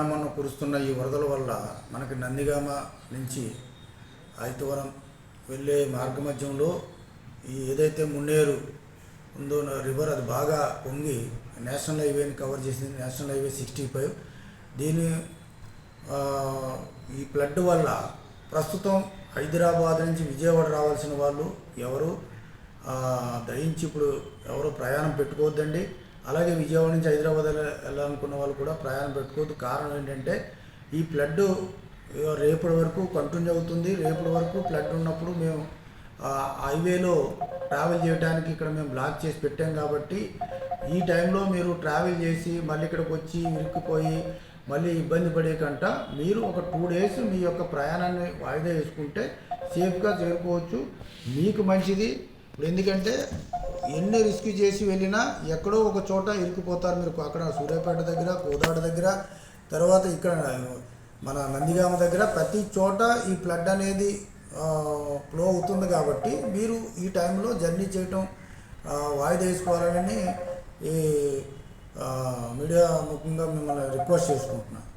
మొన్న కురుస్తున్న ఈ వరదల వల్ల మనకి నందిగామ నుంచి ఐతవరం వెళ్ళే మార్గమధ్యంలో ఈ ఏదైతే మున్నేరు ఉందో రివర్ అది బాగా పొంగి నేషనల్ హైవేని కవర్ చేసింది. నేషనల్ హైవే 65 దీని ఈ ఫ్లడ్ వల్ల ప్రస్తుతం హైదరాబాద్ నుంచి విజయవాడ రావాల్సిన వాళ్ళు ఎవరు దయించి ఇప్పుడు ఎవరు ప్రయాణం పెట్టుకోవద్దండి. అలాగే విజయవాడ నుంచి హైదరాబాద్ వెళ్ళాలనుకున్న వాళ్ళు కూడా ప్రయాణం పెట్టుకోవద్దు. కారణం ఏంటంటే ఈ ఫ్లడ్ రేపటి వరకు కంటిన్యూ అవుతుంది. రేపటి వరకు ఫ్లడ్ ఉన్నప్పుడు మేము హైవేలో ట్రావెల్ చేయడానికి ఇక్కడ మేము బ్లాక్ చేసి పెట్టాం. కాబట్టి ఈ టైంలో మీరు ట్రావెల్ చేసి మళ్ళీ ఇక్కడికి వచ్చి ఇరుక్కుపోయి మళ్ళీ ఇబ్బంది పడే కంట మీరు ఒక 2 days మీ యొక్క ప్రయాణాన్ని వాయిదా వేసుకుంటే సేఫ్గా చేరుకోవచ్చు, మీకు మంచిది. ఎందుకంటే ఎన్ని రిస్క్ చేసి వెళ్ళినా ఎక్కడో ఒక చోట ఇరుక్కుపోతారు. మీరు అక్కడ సూర్యాపేట దగ్గర, కోదాడ దగ్గర, తర్వాత ఇక్కడ మన నందిగామ దగ్గర ప్రతి చోట ఈ ఫ్లడ్ అనేది ఫ్లో అవుతుంది. కాబట్టి మీరు ఈ టైంలో జర్నీ చేయటం వాయిదా వేసుకోవాలని ఈ మీడియా ముఖ్యంగా మిమ్మల్ని రిక్వెస్ట్ చేసుకుంటున్నాను.